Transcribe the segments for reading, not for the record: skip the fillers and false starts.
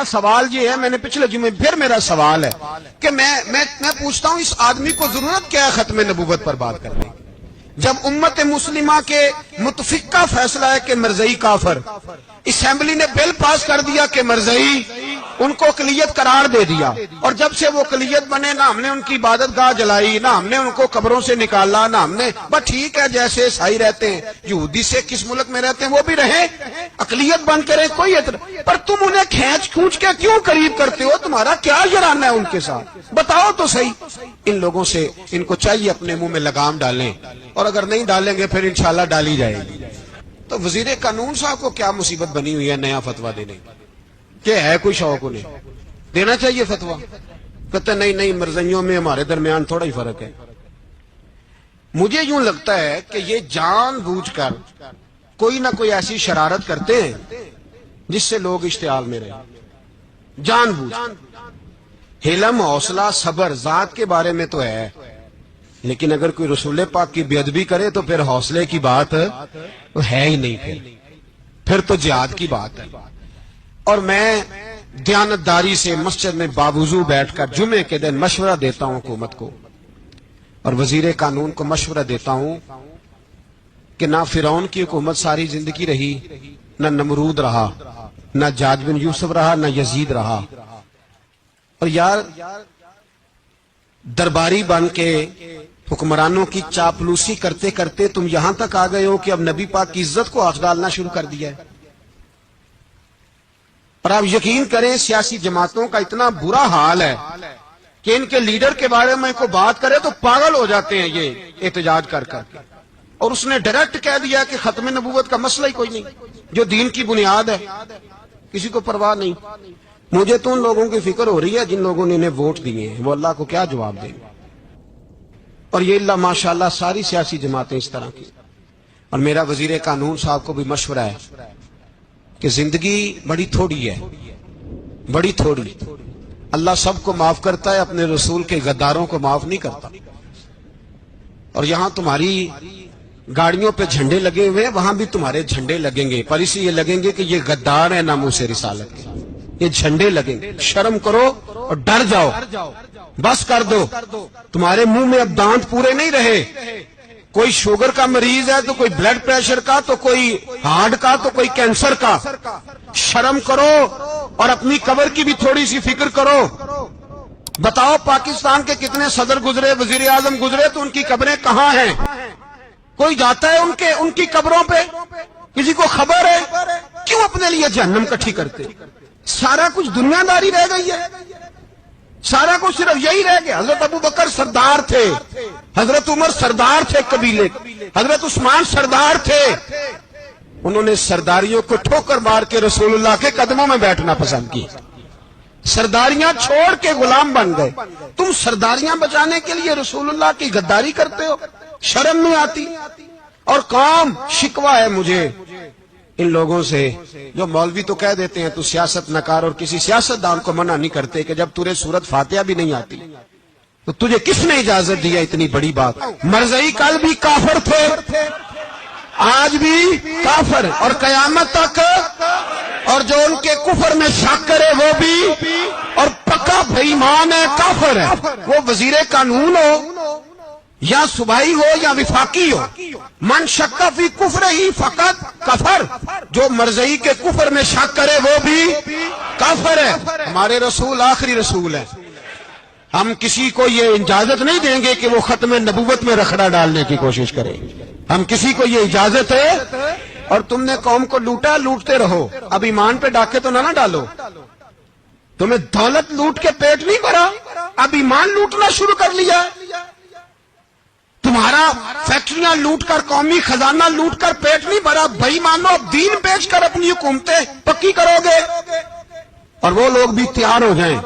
میرا سوال یہ ہے، میں نے پچھلے جمعے پھر میرا سوال ہے کہ میں پوچھتا ہوں اس آدمی کو ضرورت کیا ہے ختم نبوت پر بات کرنے کی، جب امت مسلمہ کے متفقہ فیصلہ ہے کہ مرزائی کافر، اسمبلی نے بل پاس کر دیا کہ مرزائی ان کو اقلیت قرار دے دیا، اور جب سے وہ اقلیت بنے نہ ہم نے ان کی عبادت گاہ جلائی، نہ ہم نے ان کو قبروں سے نکالا، نہ ہم نے بس ٹھیک ہے جیسے عیسائی رہتے ہیں، یہودی سے کس ملک میں رہتے ہیں وہ بھی رہیں، اقلیت بن کے رہے، کوئی اعتراض، پر تم انہیں کھینچ کھونچ کے کیوں قریب کرتے ہو؟ تمہارا کیا جرانہ ہے ان کے ساتھ؟ بتاؤ تو صحیح۔ ان لوگوں سے ان کو چاہیے اپنے منہ میں لگام ڈالیں، اور اگر نہیں ڈالیں گے پھر انشاءاللہ ڈالی جائے گی۔ تو وزیر قانون صاحب کو کیا مصیبت بنی ہوئی ہے نیا فتویٰ دینے کی؟ کہ ہے کوئی شوق انہیں دینا چاہیے فتویٰ؟ کہتے نہیں مرزائیوں میں ہمارے درمیان تھوڑا ہی فرق ہے۔ مجھے یوں لگتا ہے کہ یہ جان بوجھ کر کوئی نہ کوئی ایسی شرارت کرتے ہیں جس سے لوگ اشتعال میں رہے، جان بوجھ۔ حلم، حوصلہ، صبر ذات کے بارے میں تو ہے، لیکن اگر کوئی رسول پاک کی بے ادبی کرے تو پھر حوصلے کی بات ہے ہی نہیں، پھر تو جہاد کی بات ہے۔ اور میں دیانتداری سے مسجد میں باوضو بیٹھ کر جمعے کے دن مشورہ دیتا ہوں حکومت کو اور وزیر قانون کو مشورہ دیتا ہوں کہ نہ فرعون کی حکومت ساری زندگی رہی، نہ نمرود رہا، نہ جاج بن یوسف رہا، نہ یزید رہا، اور یار درباری بن کے حکمرانوں کی چاپلوسی کرتے کرتے تم یہاں تک آ گئے ہو کہ اب نبی پاک کی عزت کو آنچ ڈالنا شروع کر دیا ہے۔ اور آپ یقین کریں سیاسی جماعتوں کا اتنا برا حال ہے کہ ان کے لیڈر کے بارے میں کوئی بات کرے تو پاگل ہو جاتے ہیں یہ احتجاج کر کر کے، اور اس نے ڈائریکٹ کہہ دیا کہ ختم نبوت کا مسئلہ ہی کوئی نہیں، جو دین کی بنیاد ہے، کسی کو پرواہ نہیں۔ مجھے تو ان لوگوں کی فکر ہو رہی ہے جن لوگوں نے انہیں ووٹ دیے ہیں، وہ اللہ کو کیا جواب دیں گے؟ اور یہ اللہ ماشاءاللہ ساری سیاسی جماعتیں اس طرح کی۔ اور میرا وزیر قانون صاحب کو بھی مشورہ ہے کہ زندگی بڑی تھوڑی ہے، بڑی تھوڑی، اللہ سب کو معاف کرتا ہے، اپنے رسول کے غداروں کو معاف نہیں کرتا۔ اور یہاں تمہاری گاڑیوں پہ جھنڈے لگے ہوئے ہیں، وہاں بھی تمہارے جھنڈے لگیں گے، پر اس لیے لگیں گے کہ یہ غدار ہیں ناموس رسالت کے، یہ جھنڈے لگیں گے۔ شرم کرو اور ڈر جاؤ، بس کر دو، تمہارے منہ میں اب دانت پورے نہیں رہے۔ کوئی شوگر کا مریض ہے تو کوئی بلڈ پریشر کا، تو کوئی ہارٹ کا، تو کوئی کینسر کا۔ شرم کرو اور اپنی قبر کی بھی تھوڑی سی فکر کرو۔ بتاؤ پاکستان کے کتنے صدر گزرے، وزیر اعظم گزرے، تو ان کی قبریں کہاں ہیں؟ کوئی جاتا ہے ان کی قبروں پہ؟ کسی کو خبر ہے؟ کیوں اپنے لیے جہنم کٹھی کرتے؟ سارا کچھ دنیا داری رہ گئی ہے، سارا کچھ صرف یہی رہ گیا۔ حضرت ابو بکر سردار تھے، حضرت عمر سردار تھے قبیلے، حضرت عثمان سردار تھے، انہوں نے سرداریوں کو ٹھوکر مار کے رسول اللہ کے قدموں میں بیٹھنا پسند کی، سرداریاں چھوڑ کے غلام بن گئے۔ تم سرداریاں بچانے کے لیے رسول اللہ کی غداری کرتے ہو، شرم نہیں آتی؟ اور کام شکوہ ہے مجھے ان لوگوں سے جو مولوی تو کہہ دیتے ہیں تو سیاست نکار، اور کسی سیاستدان کو منع نہیں کرتے کہ جب تجھے سورت فاتحہ بھی نہیں آتی تو تجھے کس نے اجازت دیا اتنی بڑی بات؟ مرزائی کل بھی کافر تھے، آج بھی کافر، اور قیامت تک، اور جو ان کے کفر میں شک کرے وہ بھی، اور پکا بے ایمان ہے، کافر ہے۔ وہ وزیر قانون ہو یا صوبائی ہو یا وفاقی ہو، من شک فی کفر ہی فقط کفر، جو مرزائی کے کفر میں شک کرے وہ بھی کافر ہے۔ ہمارے رسول آخری رسول ہے، ہم کسی کو یہ اجازت نہیں دیں گے کہ وہ ختم نبوت میں رکھڑا ڈالنے کی کوشش کرے، ہم کسی کو یہ اجازت ہے۔ اور تم نے قوم کو لوٹا، لوٹتے رہو، اب ایمان پہ ڈاکے تو نہ ڈالو۔ تمہیں دولت لوٹ کے پیٹ نہیں بھرا، اب ایمان لوٹنا شروع کر لیا۔ تمہارا فیکٹریاں لوٹ کر، قومی خزانہ لوٹ کر پیٹ نہیں بھرا، بھائی مانو اب دین بیچ کر اپنی حکومتیں پکی کرو گے۔ اور وہ لوگ بھی تیار ہو جائیں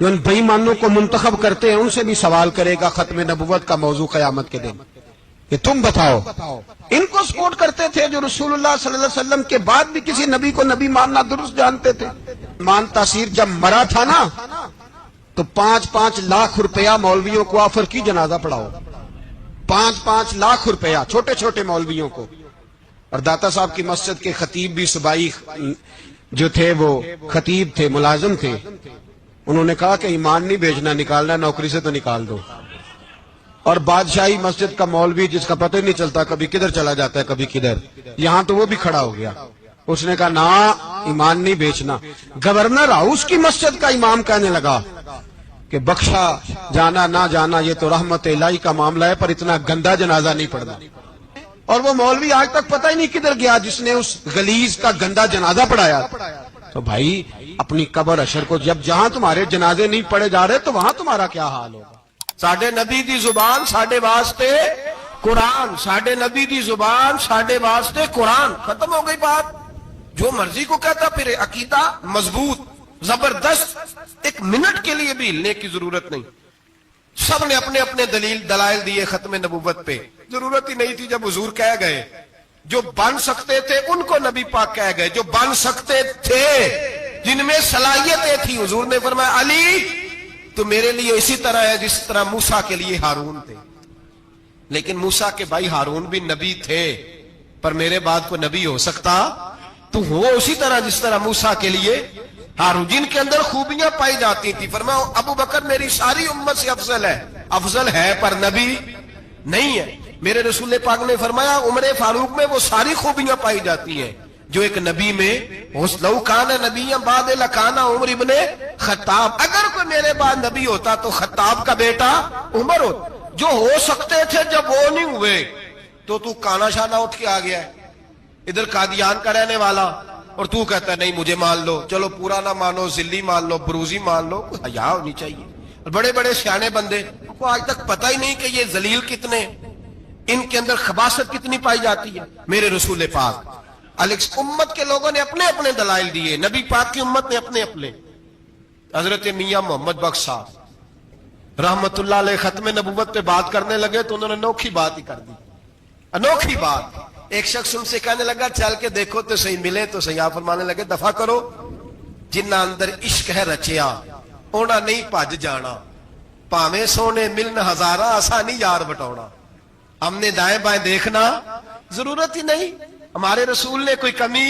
جو ان بھائی مانوں کو منتخب کرتے ہیں، ان سے بھی سوال کرے گا ختم نبوت کا موضوع قیامت کے دن کہ تم بتاؤ۔ ان کو سپورٹ کرتے تھے جو رسول اللہ صلی اللہ علیہ وسلم کے بعد بھی کسی نبی کو نبی ماننا درست جانتے تھے۔ مان تاثیر جب مرا تھا نا تو 5-5 لاکھ روپیہ مولویوں کو آفر کی جنازہ پڑھاؤ، 5-5 لاکھ روپیہ چھوٹے چھوٹے مولویوں کو۔ اور داتا صاحب کی مسجد کے خطیب بھی صوبائی جو تھے وہ خطیب تھے، ملازم تھے، انہوں نے کہا کہ ایمان نہیں بیچنا، نکالنا، نوکری سے تو نکال دو. اور بادشاہی مسجد کا مولوی جس کا پتہ ہی نہیں چلتا، کبھی کدھر چلا جاتا ہے کبھی کدھر، یہاں تو وہ بھی کھڑا ہو گیا. اس نے کہا نا، ایمان نہیں بیچنا. گورنر ہاؤس کی مسجد کا امام کہنے لگا کہ بخشا جانا نہ جانا یہ تو رحمت الہی کا معاملہ ہے، پر اتنا گندا جنازہ نہیں پڑھنا. اور وہ مولوی آج تک پتہ ہی نہیں کدھر گیا جس نے اس غلیظ کا گندا جنازہ پڑھایا. تو بھائی اپنی قبر اشر کو، جب جہاں تمہارے جنازے نہیں پڑھے جا رہے تو وہاں تمہارا کیا حال ہوگا؟ ساڈے نبی دی زبان ساڈے واسطے قرآن، ساڈے نبی دی زبان ساڈے واسطے قرآن. ختم ہو گئی بات. جو مرضی کو کہتا پھر عقیدہ مضبوط زبردست، ایک منٹ کے لیے بھی ہلنے کی ضرورت نہیں. سب نے اپنے اپنے دلائل دیے ختم نبوت پہ. ضرورت ہی نہیں تھی جب حضور کہہ گئے. جو بن سکتے تھے ان کو نبی پاک کہہ گئے، جو بن سکتے تھے، جن میں صلاحیتیں تھی. حضور نے فرمایا علی تو میرے لیے اسی طرح ہے جس طرح موسیٰ کے لیے ہارون تھے. لیکن موسیٰ کے بھائی ہارون بھی نبی تھے، پر میرے بعد کو نبی ہو سکتا تو ہو اسی طرح جس طرح موسیٰ کے لیے ہارون، جن کے اندر خوبیاں پائی جاتی تھی. فرمایا ابو بکر میری ساری امت سے افضل ہے. افضل ہے پر نبی نہیں ہے. میرے رسول پاک نے فرمایا عمر فاروق میں وہ ساری خوبیاں پائی جاتی ہیں جو ایک نبی میں. لو کان نبی بعد لکان عمر ابن خطاب. اگر کوئی میرے بعد نبی ہوتا تو خطاب کا بیٹا عمر ہوتا. جو ہو سکتے تھے جب وہ نہیں ہوئے تو کانا شانہ اٹھ کے آ گیا ہے ادھر قادیان کا رہنے والا، اور تو کہتا ہے نہیں مجھے مان لو. چلو پورا نہ مانو، ذلی مان لو، بروزی مان لو. حیا ہونی چاہیے. اور بڑے بڑے سیانے بندے کو آج تک پتہ ہی نہیں کہ یہ ذلیل کتنے، ان کے اندر خباثت کتنی پائی جاتی ہے. میرے رسول پاک امت کے لوگوں نے اپنے اپنے دلائل دیے، نبی پاک کی امت نے اپنے اپنے. حضرت میاں محمد بخش صاحب رحمت اللہ علیہ ختم نبوت پہ بات کرنے لگے تو انہوں نے انوکھی بات ہی کر دی. انوکھی بات. ایک شخص ان سے کہنے لگا چل کے دیکھو تو صحیح، ملے تو صحیح. آپ فرمانے لگے دفع کرو، جنہ اندر عشق ہے رچیا اونا نہیں پج جانا، پاویں سونے ملن ہزارہ آسانی یار بٹونا. ہم نے دائیں بائیں دیکھنا ضرورت ہی نہیں. ہمارے رسول نے کوئی کمی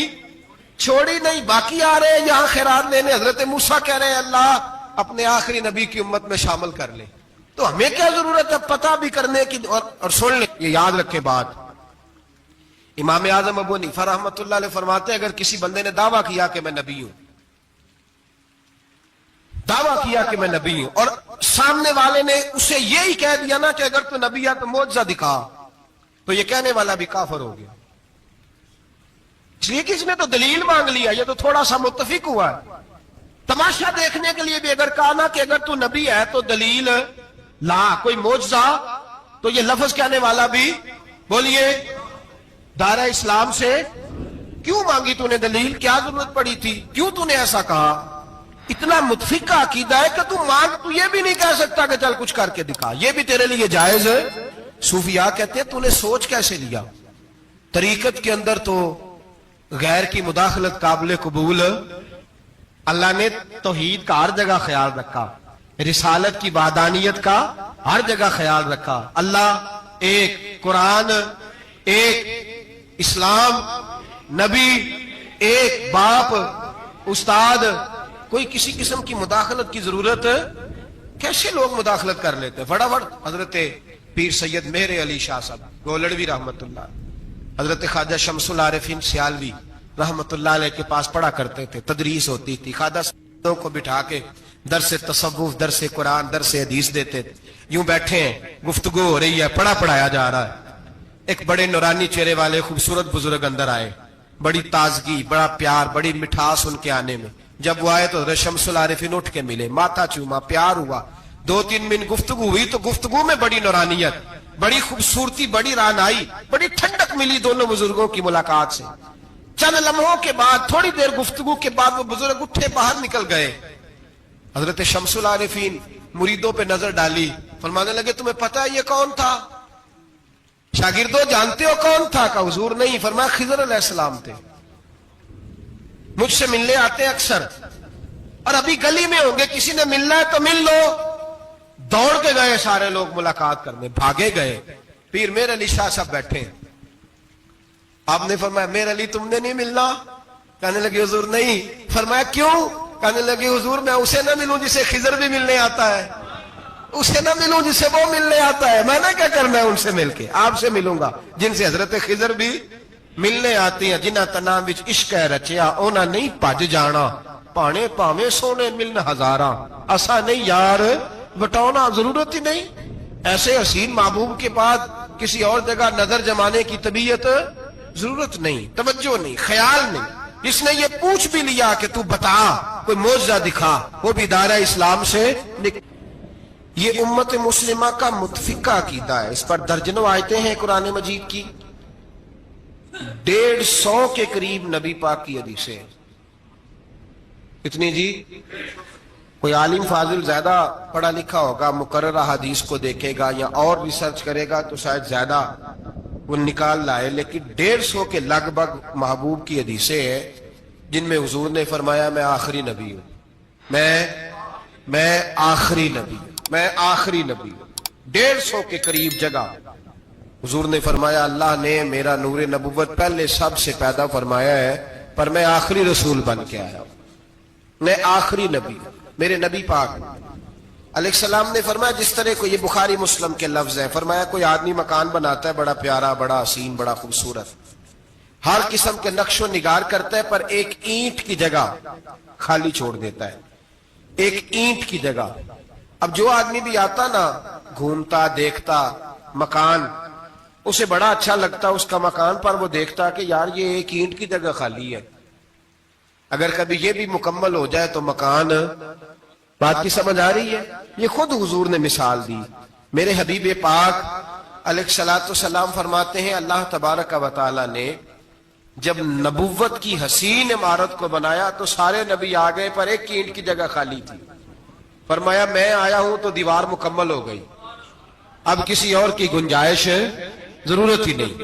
چھوڑی نہیں. باقی آ رہے ہیں یہاں خیرات لینے. حضرت موسیٰ کہہ رہے ہیں اللہ اپنے آخری نبی کی امت میں شامل کر لے. تو ہمیں کیا ضرورت ہے پتہ بھی کرنے کی اور سن لیں. یہ یاد رکھے بات. امام اعظم ابو حنیفہ رحمۃ اللہ علیہ فرماتے ہیں اگر کسی بندے نے دعویٰ کیا کہ میں نبی ہوں، دعویٰ کیا کہ میں نبی ہوں، اور سامنے والے نے اسے یہی کہہ دیا نا کہ اگر تو نبی ہے تو معجزہ دکھا، تو یہ کہنے والا بھی کافر ہو گیا. اس لیے کہ اس نے تو دلیل مانگ لیا، یہ تو تھوڑا سا متفق ہوا ہے. تماشا دیکھنے کے لیے بھی اگر کہا نا کہ اگر تو نبی ہے تو دلیل لا، کوئی معجزہ، تو یہ لفظ کہنے والا بھی بولیے دائرہ اسلام سے کیوں مانگی تو نے دلیل؟ کیا ضرورت پڑی تھی؟ کیوں تو نے ایسا کہا؟ اتنا متفق کا عقیدہ ہے کہ تو مانگ، تو یہ بھی نہیں کہہ سکتا کہ چل کچھ کر کے دکھا. یہ بھی تیرے لیے جائز ہے. صوفیاء کہتے ہیں تو نے سوچ کیسے لیا؟ طریقت کے اندر تو غیر کی مداخلت قابل قبول. اللہ نے توحید کا ہر جگہ خیال رکھا، رسالت کی وحدانیت کا ہر جگہ خیال رکھا. اللہ ایک، قرآن ایک، اسلام، نبی ایک، باپ، استاد. کوئی کسی قسم کی مداخلت کی ضرورت کیسے لوگ مداخلت کر لیتے؟ فٹافٹ حضرت پیر سید مہر علی شاہ صاحب گولڑوی رحمت اللہ، حضرت خواجہ شمس العارفین سیالوی رحمت اللہ علیہ کے پاس پڑھا کرتے تھے. تدریس ہوتی تھی. خواجہ صاحب کو بٹھا کے درس تصوف، درس قرآن، درس حدیث دیتے تھے. یوں بیٹھے ہیں، گفتگو ہو رہی ہے، پڑھایا جا رہا ہے. ایک بڑے نورانی چہرے والے خوبصورت بزرگ اندر آئے. بڑی تازگی، بڑا پیار، بڑی مٹھاس ان کے آنے میں. جب وہ آئے تو حضرت شمس العارفین اٹھ کے ملے، ماتھا چوما، پیار ہوا. 2-3 منٹ گفتگو ہوئی تو گفتگو میں بڑی نورانیت، بڑی خوبصورتی، بڑی رانائی، بڑی ٹھنڈک ملی دونوں بزرگوں کی ملاقات سے. چند لمحوں کے بعد، تھوڑی دیر گفتگو کے بعد وہ بزرگ اٹھے باہر نکل گئے. حضرت شمس العارفین مریدوں پہ نظر ڈالی، فرمانے لگے تمہیں پتہ ہے یہ کون تھا؟ شاگردوں جانتے ہو کون تھا؟ کہا حضور نہیں. فرمایا خضر علیہ السلام تھے، مجھ سے ملنے آتے اکثر، اور ابھی گلی میں ہوں گے، کسی نے ملنا ہے تو مل لو. دوڑ کے گئے سارے لوگ ملاقات کرنے، بھاگے گئے. پیر میر علی شاہ صاحب بیٹھے ہیں. آپ نے فرمایا میر علی تم نے نہیں ملنا؟ کہنے لگے حضور نہیں. فرمایا کیوں؟ کہنے لگے حضور میں اسے نہ ملوں جسے خضر بھی ملنے آتا ہے, اسے نہ ملوں جس سے وہ ملنے آتا ہے. میں نے کیا کرنا ہے ان سے مل کے؟ آپ سے ملوں گا جن سے حضرت خضر بھی ملنے آتی ہیں. جنہاں تناں وچ عشق ہے رچیا اونا نہیں بھج جانا, پانے پاویں سونے ملن ہزاراں, اسا نہیں یار بٹانا ضرورت ہی نہیں. ایسے حسین محبوب کے بعد کسی اور جگہ نظر جمانے کی طبیعت ضرورت نہیں, توجہ نہیں, خیال نہیں. جس نے یہ پوچھ بھی لیا کہ تو بتا, کوئی معجزہ دکھا, وہ بھی دائرہ اسلام سے یہ امت مسلمہ کا متفقہ عقیدہ ہے. اس پر درجنوں آیتیں ہیں قرآن مجید کی, 150 کے قریب نبی پاک کی حدیثیں. کتنی جی؟ کوئی عالم فاضل زیادہ پڑھا لکھا ہوگا, مقررہ حدیث کو دیکھے گا یا اور ریسرچ کرے گا تو شاید زیادہ وہ نکال لائے, لیکن 150 کے لگ بھگ محبوب کی حدیثیں ہیں جن میں حضور نے فرمایا میں آخری نبی ہوں, میں آخری نبی ہوں, میں آخری نبی ہوں. 150 کے قریب جگہ حضور نے فرمایا اللہ نے میرا نور نبوت پہلے سب سے پیدا فرمایا ہے, پر میں آخری رسول بن کے آیا ہوں, میں آخری نبی ہوں. میرے نبی پاک علیہ السلام نے فرمایا, جس طرح کو یہ بخاری مسلم کے لفظ ہیں, فرمایا کوئی آدمی مکان بناتا ہے بڑا پیارا, بڑا حسین, بڑا خوبصورت, ہر قسم کے نقش و نگار کرتا ہے, پر ایک اینٹ کی جگہ خالی چھوڑ دیتا ہے, ایک اینٹ کی جگہ. اب جو آدمی بھی آتا نا, گھومتا دیکھتا مکان, اسے بڑا اچھا لگتا اس کا مکان, پر وہ دیکھتا کہ یار یہ ایک اینٹ کی جگہ خالی ہے, اگر کبھی یہ بھی مکمل ہو جائے تو مکان. بات کی سمجھ آ رہی ہے؟ یہ خود حضور نے مثال دی. میرے حبیب پاک علیہ الصلوۃ والسلام فرماتے ہیں اللہ تبارک و تعالی نے جب نبوت کی حسین عمارت کو بنایا تو سارے نبی آ گئے, پر ایک اینٹ کی جگہ خالی تھی. فرمایا میں آیا ہوں تو دیوار مکمل ہو گئی, اب کسی اور کی گنجائش ضرورت ہی نہیں.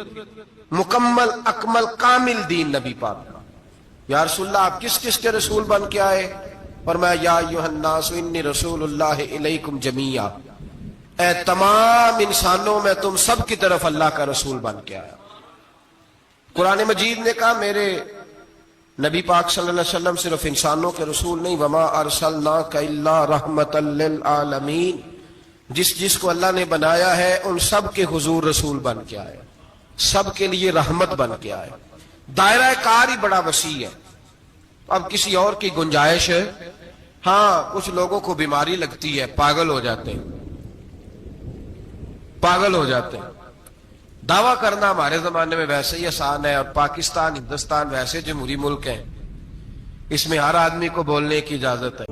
مکمل اکمل کامل دین نبی پاک. یا رسول اللہ آپ کس کس کے رسول بن کے آئے؟ فرمایا یا ایھا الناس انی رسول اللہ الیکم جمیعا, اے تمام انسانوں میں تم سب کی طرف اللہ کا رسول بن کے آیا. قرآن مجید نے کہا میرے نبی پاک صلی اللہ علیہ وسلم صرف انسانوں کے رسول نہیں, وما ارسلناک الا رحمۃ للعالمین, جس کو اللہ نے بنایا ہے ان سب کے حضور رسول بن کے آئے, سب کے لیے رحمت بن کے آئے. دائرہ کار ہی بڑا وسیع ہے. اب کسی اور کی گنجائش ہے. ہاں کچھ لوگوں کو بیماری لگتی ہے, پاگل ہو جاتے ہیں, پاگل ہو جاتے ہیں. دعویٰ کرنا ہمارے زمانے میں ویسے ہی آسان ہے, اور پاکستان ہندوستان ویسے جمہوری ملک ہیں, اس میں ہر آدمی کو بولنے کی اجازت ہے.